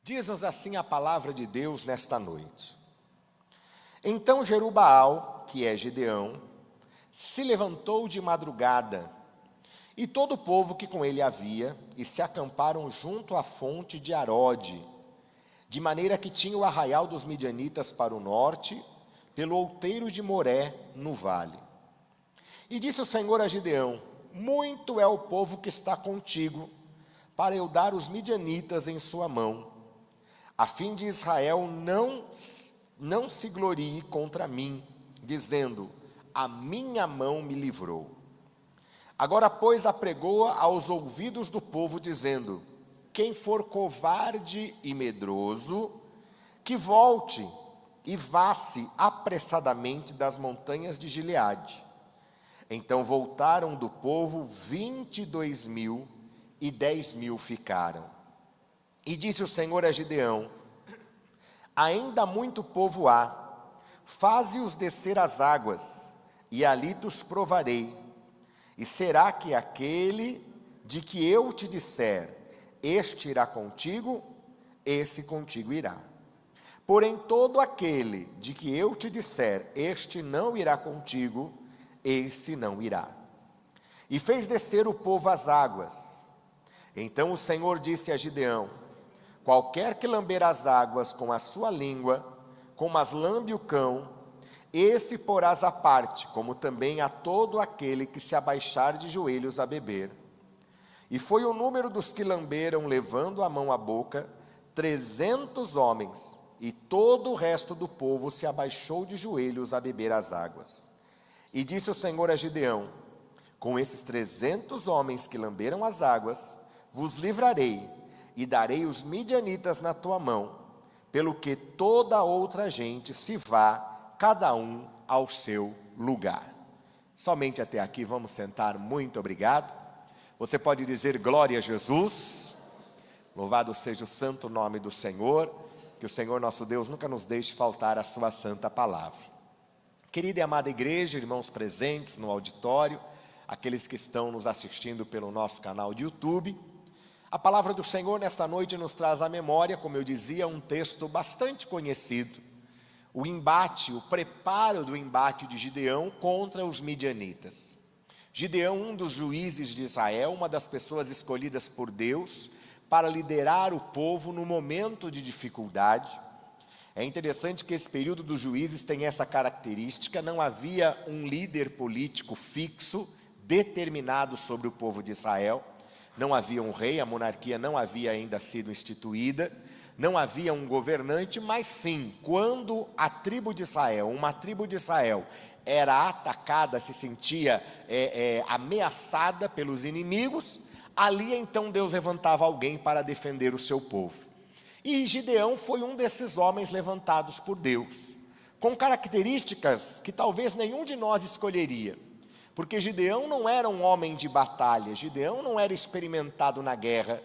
Diz-nos assim a palavra de Deus nesta noite. Então Jerubaal, que é Gideão, se levantou de madrugada, e todo o povo que com ele havia, e se acamparam junto à fonte de Arode, de maneira que tinha o arraial dos midianitas para o norte, pelo outeiro de Moré, no vale. E disse o Senhor a Gideão: muito é o povo que está contigo, para eu dar os midianitas em sua mão, a fim de Israel não se glorie contra mim, dizendo: a minha mão me livrou. Agora, pois, apregou-a aos ouvidos do povo, dizendo: quem for covarde e medroso, que volte e vá-se apressadamente das montanhas de Gileade. Então voltaram do povo 22.000, e 10.000 ficaram. E disse o Senhor a Gideão: ainda muito povo há, faze-os descer as águas, e ali os provarei. E será que aquele de que eu te disser, este irá contigo, esse contigo irá. Porém todo aquele de que eu te disser, este não irá contigo, esse não irá. E fez descer o povo às águas. Então o Senhor disse a Gideão: qualquer que lamber as águas com a sua língua, como as lambe o cão, esse porás à parte, como também a todo aquele que se abaixar de joelhos a beber. E foi o número dos que lamberam, levando a mão à boca, 300 homens, e todo o resto do povo se abaixou de joelhos a beber as águas. E disse o Senhor a Gideão: com esses 300 homens que lamberam as águas, vos livrarei, e darei os midianitas na tua mão, pelo que toda outra gente se vá, cada um ao seu lugar. Somente até aqui, vamos sentar. Muito obrigado. Você pode dizer glória a Jesus. Louvado seja o santo nome do Senhor. Que o Senhor nosso Deus nunca nos deixe faltar a sua santa palavra. Querida e amada igreja, irmãos presentes no auditório, aqueles que estão nos assistindo pelo nosso canal de YouTube, a palavra do Senhor nesta noite nos traz à memória, como eu dizia, um texto bastante conhecido. O embate, o preparo do embate de Gideão contra os midianitas. Gideão, um dos juízes de Israel, uma das pessoas escolhidas por Deus para liderar o povo no momento de dificuldade. É interessante que esse período dos juízes tem essa característica: não havia um líder político fixo, determinado sobre o povo de Israel. Não havia um rei, a monarquia não havia ainda sido instituída, não havia um governante, mas sim, quando a tribo de Israel, uma tribo de Israel, era atacada, se sentia ameaçada pelos inimigos, ali então Deus levantava alguém para defender o seu povo. E Gideão foi um desses homens levantados por Deus, com características que talvez nenhum de nós escolheria. Porque Gideão não era um homem de batalha, Gideão não era experimentado na guerra.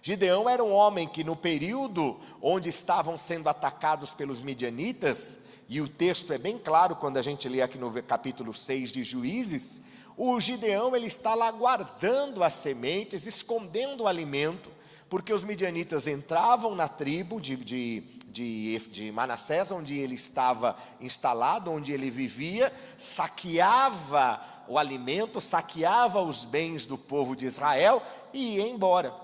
Gideão era um homem que no período onde estavam sendo atacados pelos midianitas, e o texto é bem claro quando a gente lê aqui no capítulo 6 de Juízes, o Gideão ele está lá guardando as sementes, escondendo o alimento, porque os midianitas entravam na tribo de Manassés, onde ele estava instalado, onde ele vivia, saqueava o alimento, saqueava os bens do povo de Israel e ia embora.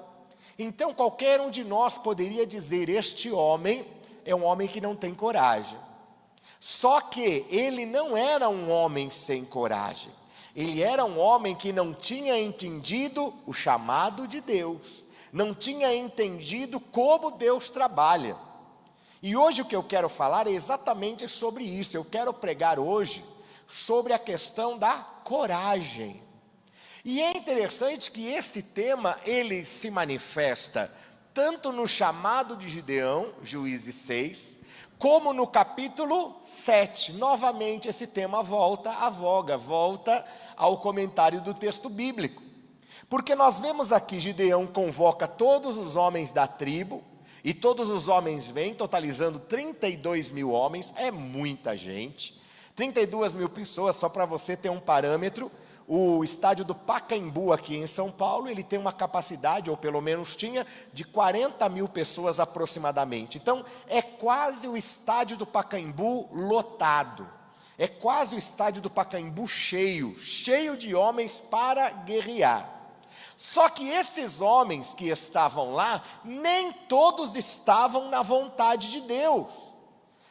Então qualquer um de nós poderia dizer: este homem é um homem que não tem coragem. Só que ele não era um homem sem coragem. Ele era um homem que não tinha entendido o chamado de Deus, não tinha entendido como Deus trabalha. E hoje o que eu quero falar é exatamente sobre isso. Eu quero pregar hoje sobre a questão da coragem. E é interessante que esse tema, ele se manifesta tanto no chamado de Gideão, Juízes 6, como no capítulo 7. Novamente esse tema volta à voga, volta ao comentário do texto bíblico. Porque nós vemos aqui, Gideão convoca todos os homens da tribo, e todos os homens vêm, totalizando 32.000 homens, é muita gente. 32.000 pessoas, só para você ter um parâmetro. O estádio do Pacaembu aqui em São Paulo, ele tem uma capacidade, ou pelo menos tinha, de 40 mil pessoas aproximadamente. Então, é quase o estádio do Pacaembu lotado. É quase o estádio do Pacaembu cheio, cheio de homens para guerrear. Só que esses homens que estavam lá, nem todos estavam na vontade de Deus.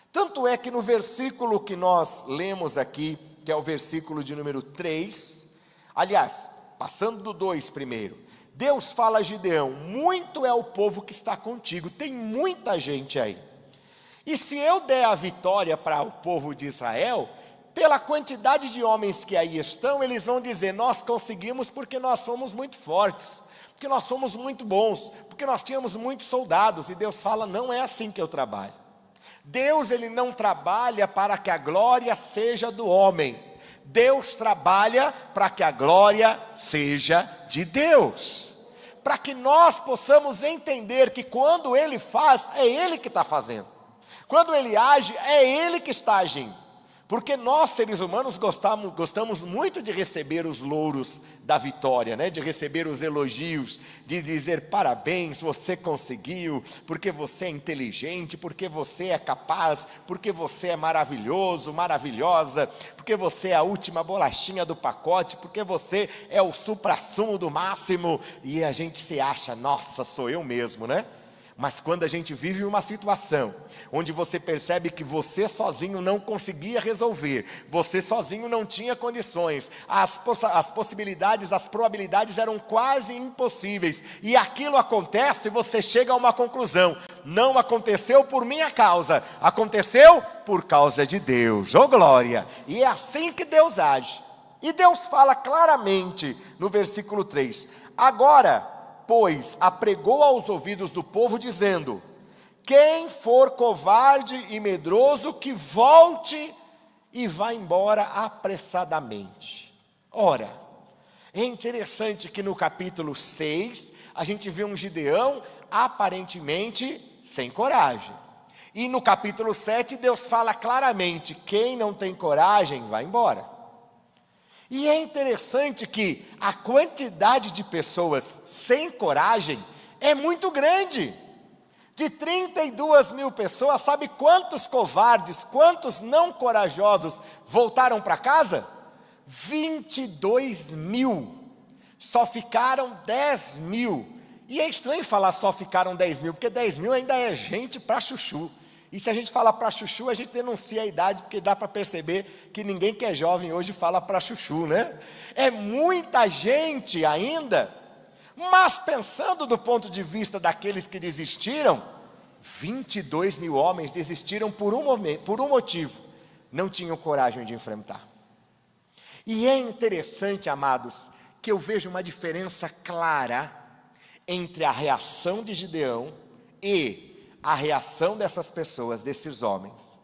Tanto é que no versículo que nós lemos aqui, que é o versículo de número 3, aliás, passando do 2 primeiro, Deus fala a Gideão: muito é o povo que está contigo, tem muita gente aí. E se eu der a vitória para o povo de Israel, pela quantidade de homens que aí estão, eles vão dizer: nós conseguimos porque nós somos muito fortes, porque nós somos muito bons, porque nós tínhamos muitos soldados. E Deus fala: não é assim que eu trabalho. Deus, ele não trabalha para que a glória seja do homem. Deus trabalha para que a glória seja de Deus. Para que nós possamos entender que quando Ele faz, é Ele que está fazendo. Quando Ele age, é Ele que está agindo. Porque nós, seres humanos, gostamos muito de receber os louros da vitória, né? De receber os elogios, de dizer: parabéns, você conseguiu, porque você é inteligente, porque você é capaz, porque você é maravilhoso, maravilhosa, porque você é a última bolachinha do pacote, porque você é o suprassumo do máximo. E a gente se acha: nossa, sou eu mesmo, né? Mas quando a gente vive uma situação onde você percebe que você sozinho não conseguia resolver, você sozinho não tinha condições, as possibilidades, as probabilidades eram quase impossíveis, e aquilo acontece, e você chega a uma conclusão: não aconteceu por minha causa, aconteceu por causa de Deus. Oh glória! E é assim que Deus age. E Deus fala claramente no versículo 3: agora, pois, apregou aos ouvidos do povo, dizendo: quem for covarde e medroso, que volte e vá embora apressadamente. Ora, é interessante que no capítulo 6, a gente vê um Gideão aparentemente sem coragem. E no capítulo 7, Deus fala claramente: quem não tem coragem, vai embora. E é interessante que a quantidade de pessoas sem coragem é muito grande. De 32 mil pessoas, sabe quantos covardes, quantos não corajosos voltaram para casa? 22 mil. Só ficaram 10 mil. E é estranho falar só ficaram 10 mil, porque 10 mil ainda é gente para chuchu. E se a gente fala para chuchu, a gente denuncia a idade, porque dá para perceber que ninguém que é jovem hoje fala para chuchu, né? É muita gente ainda. Mas pensando do ponto de vista daqueles que desistiram, 22 mil homens desistiram por um motivo: não tinham coragem de enfrentar. E é interessante, amados, que eu vejo uma diferença clara entre a reação de Gideão e a reação dessas pessoas, desses homens.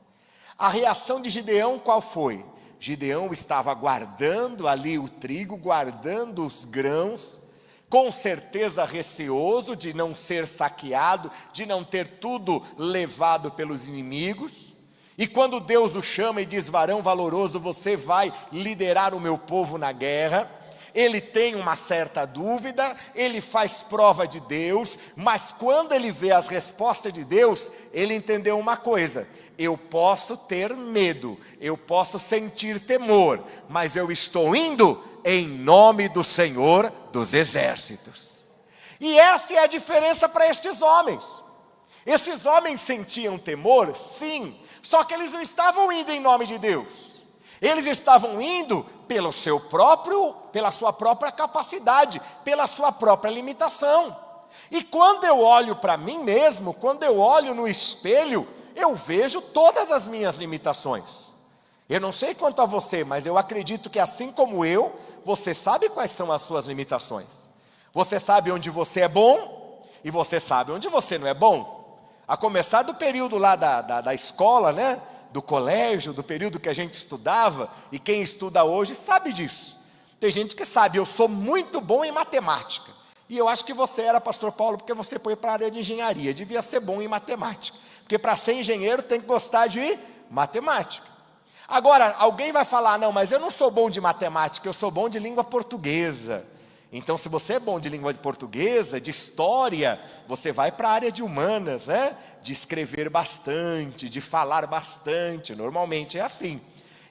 A reação de Gideão qual foi? Gideão estava guardando ali o trigo, guardando os grãos, com certeza receoso de não ser saqueado, de não ter tudo levado pelos inimigos. E quando Deus o chama e diz: varão valoroso, você vai liderar o meu povo na guerra, ele tem uma certa dúvida, ele faz prova de Deus, mas quando ele vê as respostas de Deus, ele entendeu uma coisa: eu posso ter medo, eu posso sentir temor, mas eu estou indo em nome do Senhor dos exércitos. E essa é a diferença para estes homens. Esses homens sentiam temor, sim, só que eles não estavam indo em nome de Deus. Eles estavam indo pela sua própria capacidade, pela sua própria limitação. E quando eu olho para mim mesmo, quando eu olho no espelho, eu vejo todas as minhas limitações. Eu não sei quanto a você, mas eu acredito que assim como eu, você sabe quais são as suas limitações. Você sabe onde você é bom e você sabe onde você não é bom. A começar do período lá da escola, né? Do colégio, do período que a gente estudava, e quem estuda hoje sabe disso. Tem gente que sabe: eu sou muito bom em matemática. E eu acho que você era, pastor Paulo, porque você foi para a área de engenharia, devia ser bom em matemática. Porque para ser engenheiro tem que gostar de matemática. Agora, alguém vai falar, não, mas eu não sou bom de matemática, eu sou bom de língua portuguesa. Então, se você é bom de língua portuguesa, de história, você vai para a área de humanas, né? De escrever bastante, de falar bastante, normalmente é assim.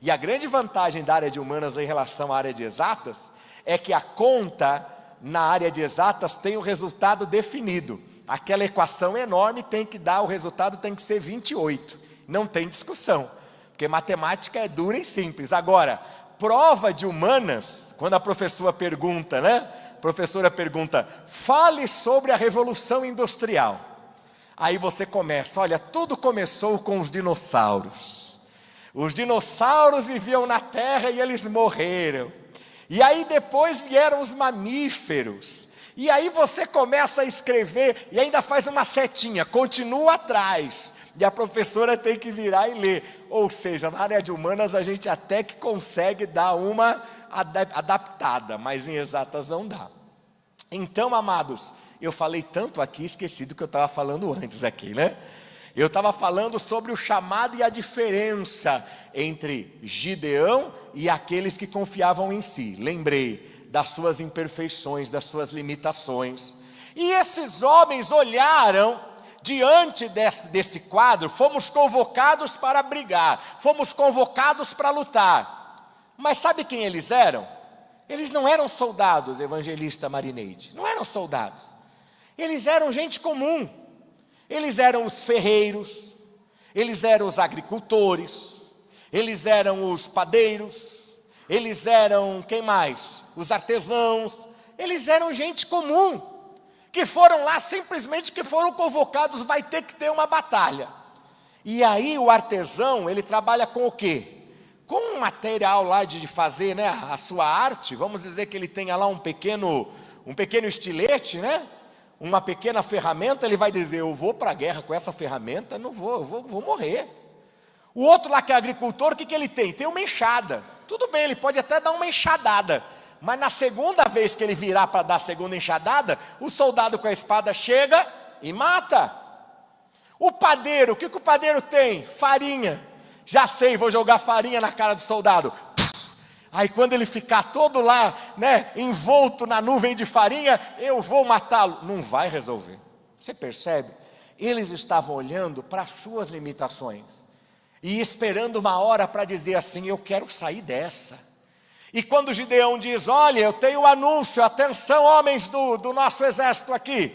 E a grande vantagem da área de humanas em relação à área de exatas, é que a conta na área de exatas tem o resultado definido. Aquela equação enorme tem que dar, o resultado tem que ser 28, não tem discussão. Porque matemática é dura e simples. Agora, prova de humanas, quando a professora pergunta, né? A professora pergunta, fale sobre a Revolução Industrial. Aí você começa, olha, tudo começou com os dinossauros. Os dinossauros viviam na Terra e eles morreram. E aí depois vieram os mamíferos. E aí você começa a escrever e ainda faz uma setinha, continua atrás. E a professora tem que virar e ler. Ou seja, na área de humanas a gente até que consegue dar uma adaptada, mas em exatas não dá. Então, amados, eu falei tanto aqui, esqueci do que eu estava falando antes aqui, né? Eu estava falando sobre o chamado e a diferença entre Gideão e aqueles que confiavam em si. Lembrei das suas imperfeições, das suas limitações. E esses homens olharam diante desse quadro, fomos convocados para brigar, fomos convocados para lutar. Mas sabe quem eles eram? Eles não eram soldados, evangelista Marineide, não eram soldados. Eles eram gente comum. Eles eram os ferreiros, eles eram os agricultores, eles eram os padeiros, eles eram, quem mais? Os artesãos. Eles eram gente comum, que foram lá simplesmente que foram convocados, vai ter que ter uma batalha. E aí o artesão, ele trabalha com o quê? Com um material lá de fazer, né, a sua arte. Vamos dizer que ele tenha lá um pequeno estilete, né? Uma pequena ferramenta. Ele vai dizer, eu vou para a guerra com essa ferramenta, não vou, eu vou morrer. O outro lá que é agricultor, o que ele tem? Tem uma enxada. Tudo bem, ele pode até dar uma enxadada, mas na segunda vez que ele virar para dar a segunda enxadada, o soldado com a espada chega e mata. O padeiro, o que o padeiro tem? Farinha. Já sei, vou jogar farinha na cara do soldado. Aí quando ele ficar todo lá, né, envolto na nuvem de farinha, eu vou matá-lo. Não vai resolver. Você percebe? Eles estavam olhando para as suas limitações e esperando uma hora para dizer assim, eu quero sair dessa. E quando Gideão diz, olha, eu tenho um anúncio, atenção homens do nosso exército aqui.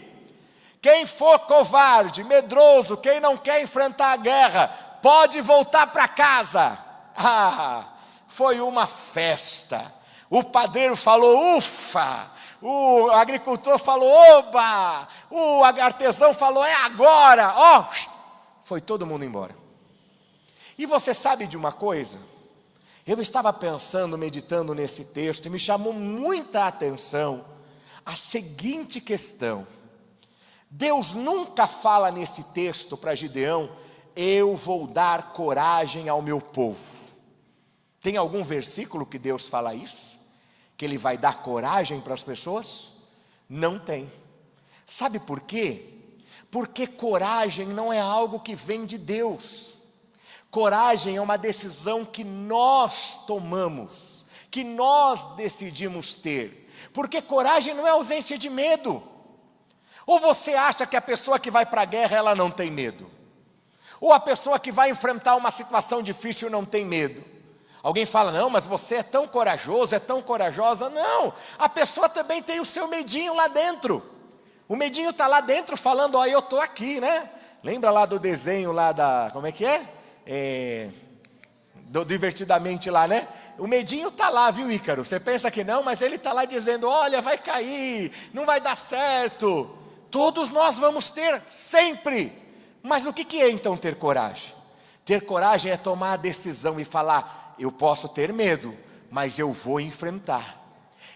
Quem for covarde, medroso, quem não quer enfrentar a guerra, pode voltar para casa. Foi uma festa. O padeiro falou, ufa. O agricultor falou, oba. O artesão falou, é agora. Ó, foi todo mundo embora. E você sabe de uma coisa? Eu estava pensando, meditando nesse texto, e me chamou muita atenção a seguinte questão. Deus nunca fala nesse texto para Gideão, eu vou dar coragem ao meu povo. Tem algum versículo que Deus fala isso? Que Ele vai dar coragem para as pessoas? Não tem. Sabe por quê? Porque coragem não é algo que vem de Deus. Coragem é uma decisão que nós tomamos, que nós decidimos ter. Porque coragem não é ausência de medo. Ou você acha que a pessoa que vai para a guerra, ela não tem medo? Ou a pessoa que vai enfrentar uma situação difícil não tem medo? Alguém fala, não, mas você é tão corajoso, é tão corajosa. Não, a pessoa também tem o seu medinho lá dentro. O medinho está lá dentro falando, ó, eu estou aqui, né? Lembra lá do desenho lá da, como é que é? Do Divertidamente lá, né? O medinho está lá, viu, Ícaro? Você pensa que não, mas ele está lá dizendo, olha, vai cair, não vai dar certo. Todos nós vamos ter, sempre. Mas o que é então ter coragem? Ter coragem é tomar a decisão e falar, eu posso ter medo, mas eu vou enfrentar.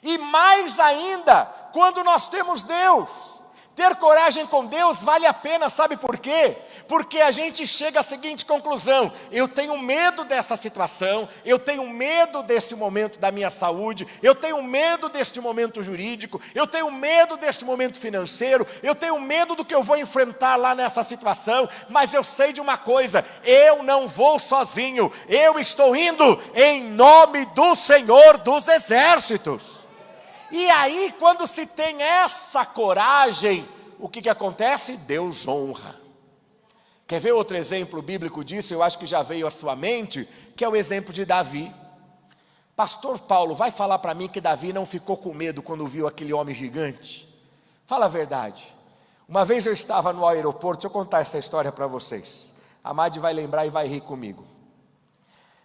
E mais ainda, quando nós temos Deus, Ter coragem com Deus vale a pena, sabe por quê? Porque a gente chega à seguinte conclusão: eu tenho medo dessa situação, eu tenho medo desse momento da minha saúde, eu tenho medo deste momento jurídico, eu tenho medo deste momento financeiro, eu tenho medo do que eu vou enfrentar lá nessa situação, mas eu sei de uma coisa: eu não vou sozinho, eu estou indo em nome do Senhor dos Exércitos. E aí, quando se tem essa coragem, o que acontece? Deus honra. Quer ver outro exemplo bíblico disso? Eu acho que já veio à sua mente, que é o exemplo de Davi. Pastor Paulo, vai falar para mim que Davi não ficou com medo quando viu aquele homem gigante? Fala a verdade. Uma vez eu estava no aeroporto, deixa eu contar essa história para vocês. A Madi vai lembrar e vai rir comigo.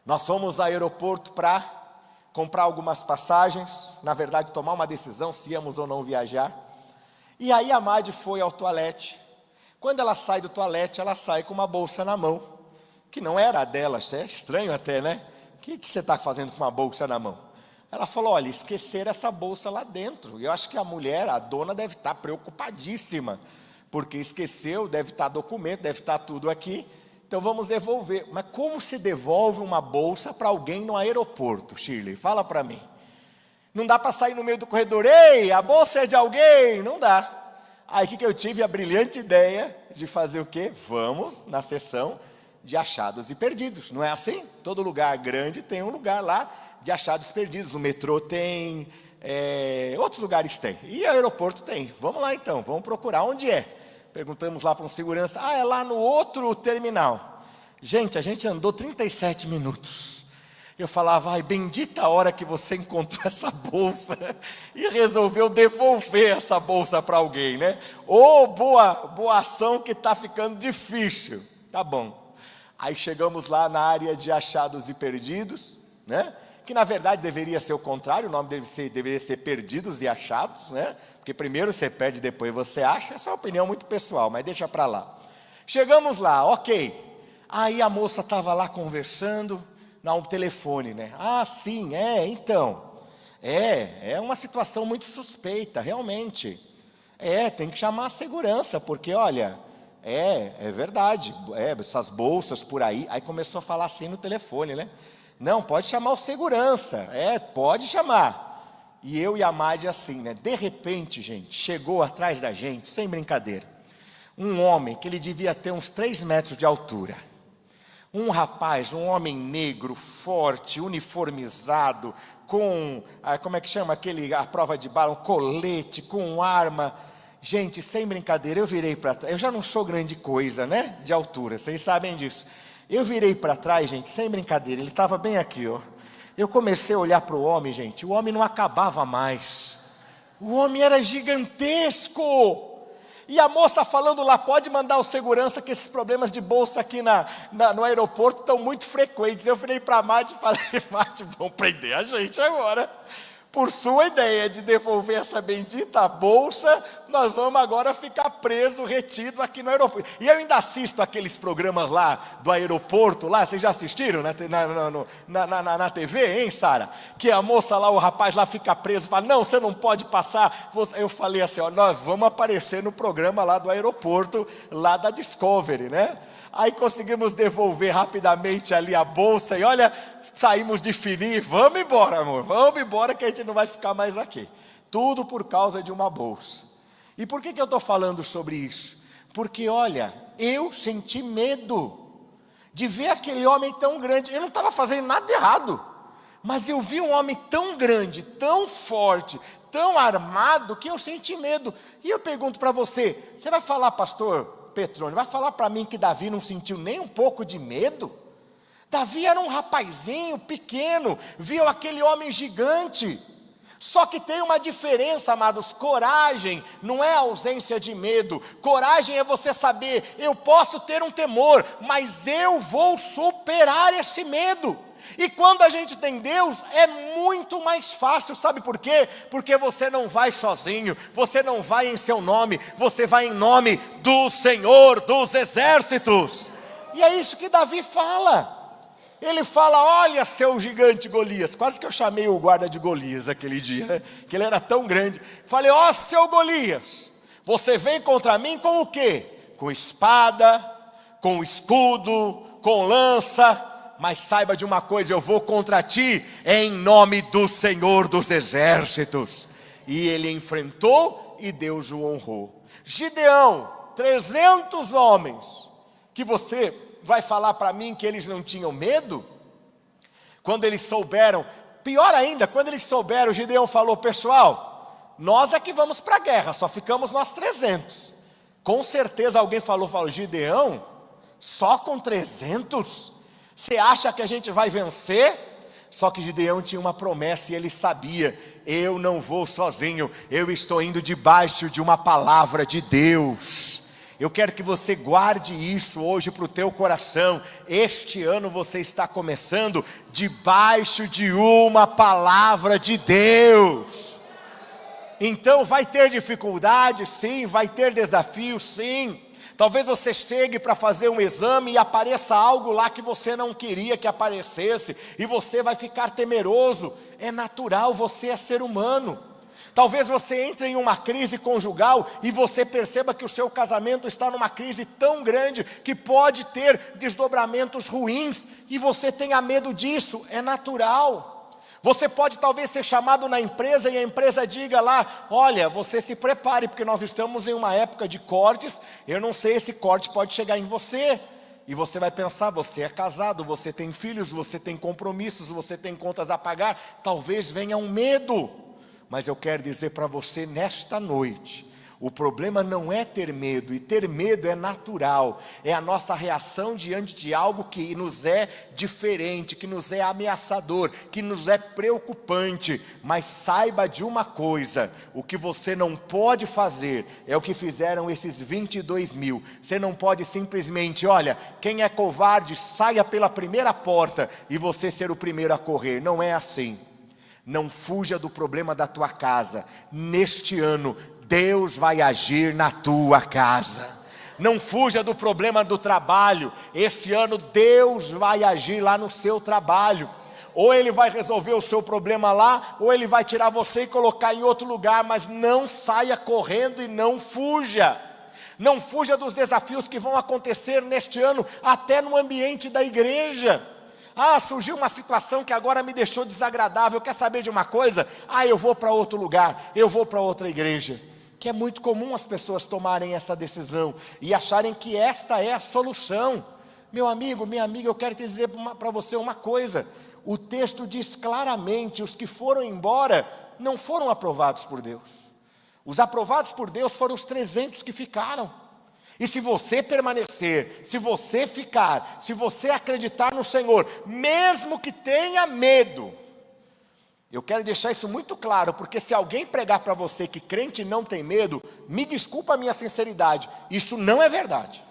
Nós fomos ao aeroporto para comprar algumas passagens, na verdade tomar uma decisão se íamos ou não viajar. E aí a Madi foi ao toalete. Quando ela sai do toalete, ela sai com uma bolsa na mão, que não era a dela. É estranho até, né? O que você está fazendo com uma bolsa na mão? Ela falou: olha, esqueceram essa bolsa lá dentro. Eu acho que a mulher, a dona, deve estar preocupadíssima, porque esqueceu, deve estar documento, deve estar tudo aqui. Então vamos devolver. Mas como se devolve uma bolsa para alguém no aeroporto, Shirley? Fala para mim. Não dá para sair no meio do corredor: ei, a bolsa é de alguém? Não dá. Aí o que eu tive? A brilhante ideia de fazer o quê? Vamos na seção de achados e perdidos. Não é assim? Todo lugar grande tem um lugar lá de achados perdidos. O metrô tem, outros lugares tem. E o aeroporto tem. Vamos lá então, vamos procurar. Onde é? Perguntamos lá para um segurança: é lá no outro terminal. Gente, a gente andou 37 minutos. Eu falava: ai, bendita a hora que você encontrou essa bolsa e resolveu devolver essa bolsa para alguém, né? Ô, boa ação que está ficando difícil. Tá bom. Aí chegamos lá na área de achados e perdidos, né? Que na verdade deveria ser o contrário, o nome deveria ser perdidos e achados, né? Porque primeiro você perde, depois você acha. Essa é uma opinião muito pessoal, mas deixa para lá. Chegamos lá, ok. Aí a moça estava lá conversando no telefone, né? Ah, sim, então. É uma situação muito suspeita, realmente. Tem que chamar a segurança, porque olha, é verdade, essas bolsas por aí. Aí começou a falar assim no telefone, né? Não, pode chamar o segurança, pode chamar. E eu e a Madi assim, né? De repente, gente, chegou atrás da gente, sem brincadeira, um homem que ele devia ter uns 3 metros de altura. Um rapaz, um homem negro, forte, uniformizado, com, como é que chama a prova de bala, um colete, com arma. Gente, sem brincadeira, eu virei para trás. Eu já não sou grande coisa, né? De altura, vocês sabem disso. Eu virei para trás, gente, sem brincadeira, ele estava bem aqui, ó. Eu comecei a olhar para o homem, gente, o homem não acabava mais. O homem era gigantesco. E a moça falando lá: pode mandar o segurança, que esses problemas de bolsa aqui no aeroporto estão muito frequentes. Eu virei para a Madi e falei: Madi, vão prender a gente agora. Por sua ideia de devolver essa bendita bolsa, nós vamos agora ficar preso, retido aqui no aeroporto. E eu ainda assisto aqueles programas lá do aeroporto, lá, vocês já assistiram na TV, hein, Sara? Que a moça lá, o rapaz lá fica preso, fala: não, você não pode passar. Eu falei assim: ó, nós vamos aparecer no programa lá do aeroporto, lá da Discovery, né? Aí conseguimos devolver rapidamente ali a bolsa e olha, saímos de fininho. Vamos embora, amor, vamos embora que a gente não vai ficar mais aqui. Tudo por causa de uma bolsa. E por que eu estou falando sobre isso? Porque olha, eu senti medo de ver aquele homem tão grande. Eu não estava fazendo nada de errado, mas eu vi um homem tão grande, tão forte, tão armado, que eu senti medo. E eu pergunto para você vai falar, pastor Petrônio, vai falar para mim que Davi não sentiu nem um pouco de medo? Davi era um rapazinho pequeno, viu aquele homem gigante. Só que tem uma diferença, amados: coragem não é ausência de medo. Coragem é você saber: eu posso ter um temor, mas eu vou superar esse medo. E quando a gente tem Deus, é muito mais fácil, sabe por quê? Porque você não vai sozinho, você não vai em seu nome, você vai em nome do Senhor dos Exércitos. E é isso que Davi fala. Ele fala: olha, seu gigante Golias. Quase que eu chamei o guarda de Golias aquele dia, né? Que ele era tão grande. Falei: ó, seu Golias, Você vem contra mim com o quê? Com espada, com escudo, com lança, mas saiba de uma coisa, eu vou contra ti em nome do Senhor dos Exércitos. E ele enfrentou e Deus o honrou. Gideão, 300 homens, que você vai falar para mim que eles não tinham medo? Quando eles souberam, pior ainda, quando eles souberam, Gideão falou: pessoal, nós é que vamos para a guerra, só ficamos nós 300. Com certeza alguém falou, Gideão, só com 300? Você acha que a gente vai vencer? Só que Gideão tinha uma promessa e ele sabia: eu não vou sozinho, eu estou indo debaixo de uma palavra de Deus. Eu quero que você guarde isso hoje para o teu coração. Este ano você está começando debaixo de uma palavra de Deus. Então vai ter dificuldade, sim, vai ter desafio, sim. Talvez você chegue para fazer um exame e apareça algo lá que você não queria que aparecesse, e você vai ficar temeroso. É natural, você é ser humano. Talvez você entre em uma crise conjugal e você perceba que o seu casamento está numa crise tão grande que pode ter desdobramentos ruins, e você tenha medo disso, é natural. Você pode talvez ser chamado na empresa e a empresa diga lá: olha, você se prepare, porque nós estamos em uma época de cortes, eu não sei, esse corte pode chegar em você. E você vai pensar, você é casado, você tem filhos, você tem compromissos, você tem contas a pagar, talvez venha um medo. Mas eu quero dizer para você nesta noite, o problema não é ter medo, e ter medo é natural, é a nossa reação diante de algo que nos é diferente, que nos é ameaçador, que nos é preocupante. Mas saiba de uma coisa: o que você não pode fazer é o que fizeram esses 22 mil. Você não pode simplesmente, olha, quem é covarde saia pela primeira porta e você ser o primeiro a correr. Não é assim. Não fuja do problema da tua casa. Neste ano, Deus vai agir na tua casa. Não fuja do problema do trabalho. Esse ano, Deus vai agir lá no seu trabalho. Ou Ele vai resolver o seu problema lá, ou Ele vai tirar você e colocar em outro lugar. Mas não saia correndo e não fuja. Não fuja dos desafios que vão acontecer neste ano, até no ambiente da igreja. Surgiu uma situação que agora me deixou desagradável, quer saber de uma coisa? Eu vou para outro lugar, eu vou para outra igreja. Que é muito comum as pessoas tomarem essa decisão e acharem que esta é a solução. Meu amigo, minha amiga, eu quero te dizer para você uma coisa. O texto diz claramente: os que foram embora não foram aprovados por Deus. Os aprovados por Deus foram os 300 que ficaram. E se você permanecer, se você ficar, se você acreditar no Senhor, mesmo que tenha medo, eu quero deixar isso muito claro, porque se alguém pregar para você que crente não tem medo, me desculpa a minha sinceridade, isso não é verdade.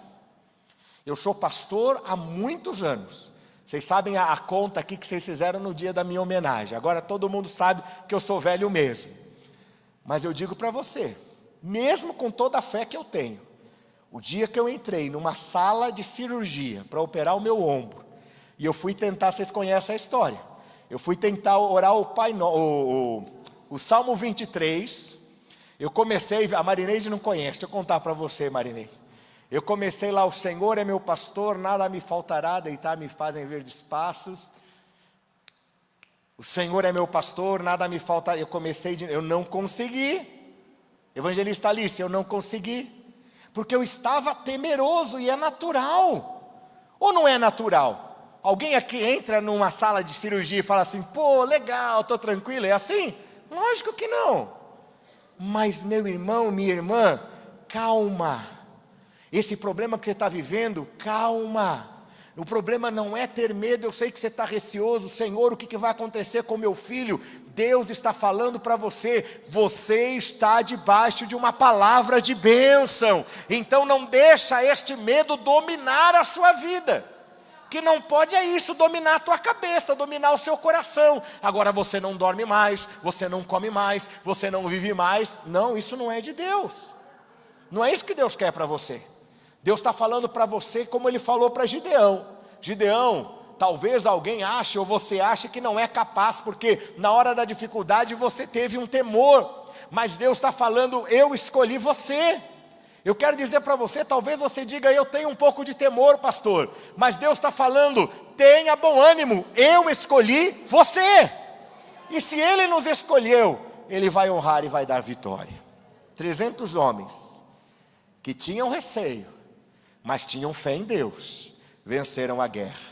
Eu sou pastor há muitos anos. Vocês sabem a conta aqui que vocês fizeram no dia da minha homenagem. Agora todo mundo sabe que eu sou velho mesmo. Mas eu digo para você, mesmo com toda a fé que eu tenho, o dia que eu entrei numa sala de cirurgia para operar o meu ombro, e eu fui tentar, vocês conhecem a história, eu fui tentar orar o Salmo 23, eu comecei, a Marineide não conhece, deixa eu contar para você, Marineide. Eu comecei lá: o Senhor é meu pastor, nada me faltará, deitar-me fazem verdes pastos. O Senhor é meu pastor, nada me faltará. Eu não consegui, evangelista Alice, eu não consegui. Porque eu estava temeroso, e é natural. Ou não é natural? Alguém aqui entra numa sala de cirurgia e fala assim: pô, legal, estou tranquilo, é assim? Lógico que não. Mas meu irmão, minha irmã, calma. Esse problema que você está vivendo, calma. O problema não é ter medo. Eu sei que você está receoso: Senhor, o que vai acontecer com meu filho? Deus está falando para você: você está debaixo de uma palavra de bênção. Então não deixa este medo dominar a sua vida. Que não pode é isso, dominar a tua cabeça, dominar o seu coração. Agora você não dorme mais, você não come mais, você não vive mais. Não, isso não é de Deus. Não é isso que Deus quer para você. Deus está falando para você como Ele falou para Gideão. Gideão, talvez alguém ache ou você ache que não é capaz, porque na hora da dificuldade você teve um temor. mas Deus está falando, eu escolhi você. Eu quero dizer para você, talvez você diga, eu tenho um pouco de temor, pastor, mas Deus está falando, tenha bom ânimo, eu escolhi você. E se Ele nos escolheu, Ele vai honrar e vai dar vitória. 300 homens que tinham receio, mas tinham fé em Deus, venceram a guerra.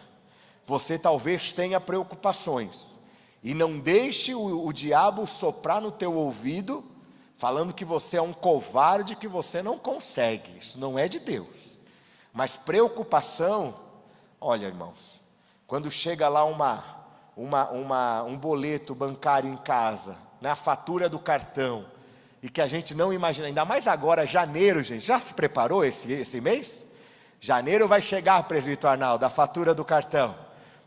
Você talvez tenha preocupações, e não deixe o diabo soprar no teu ouvido, falando que você é um covarde, que você não consegue. Isso não é de Deus. Mas preocupação, olha, irmãos, quando chega lá um boleto bancário em casa, a fatura do cartão, e que a gente não imagina, ainda mais agora, janeiro, gente, já se preparou esse mês? Janeiro vai chegar, presbítero Arnaldo, a fatura do cartão.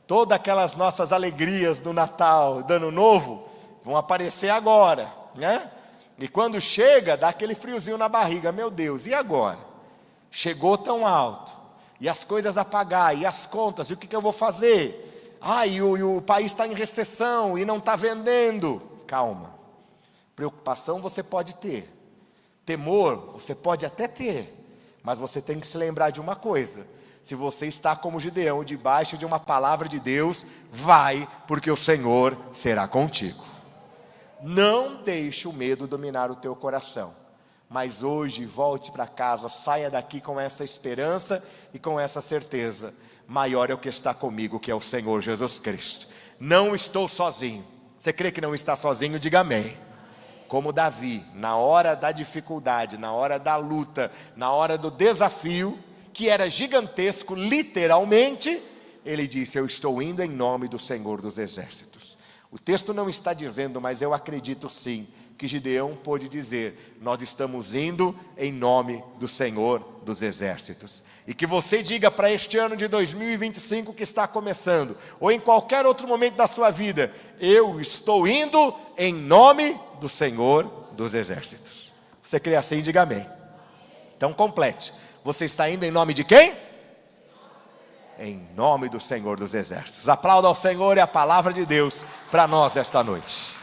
Todas aquelas nossas alegrias do Natal, do Ano Novo, vão aparecer agora, né? E quando chega, dá aquele friozinho na barriga, meu Deus, e agora? Chegou tão alto, e as coisas a pagar, e as contas, e o que eu vou fazer? E o país está em recessão, e não está vendendo. Calma, preocupação você pode ter, temor você pode até ter, mas você tem que se lembrar de uma coisa, se você está como Gideão, debaixo de uma palavra de Deus, vai, porque o Senhor será contigo. Não deixe o medo dominar o teu coração, mas hoje volte para casa, saia daqui com essa esperança e com essa certeza, maior é o que está comigo, que é o Senhor Jesus Cristo. Não estou sozinho. Você crê que não está sozinho? Diga amém. Como Davi, na hora da dificuldade, na hora da luta, na hora do desafio, que era gigantesco, literalmente, ele disse, eu estou indo em nome do Senhor dos Exércitos. O texto não está dizendo, mas eu acredito sim, que Gideão pôde dizer, nós estamos indo em nome do Senhor dos Exércitos. E que você diga para este ano de 2025 que está começando, ou em qualquer outro momento da sua vida, eu estou indo em nome do Senhor dos Exércitos. Você crê assim? Diga amém. Então complete. Você está indo em nome de quem? Em nome do Senhor dos Exércitos. Aplauda ao Senhor e a palavra de Deus para nós esta noite.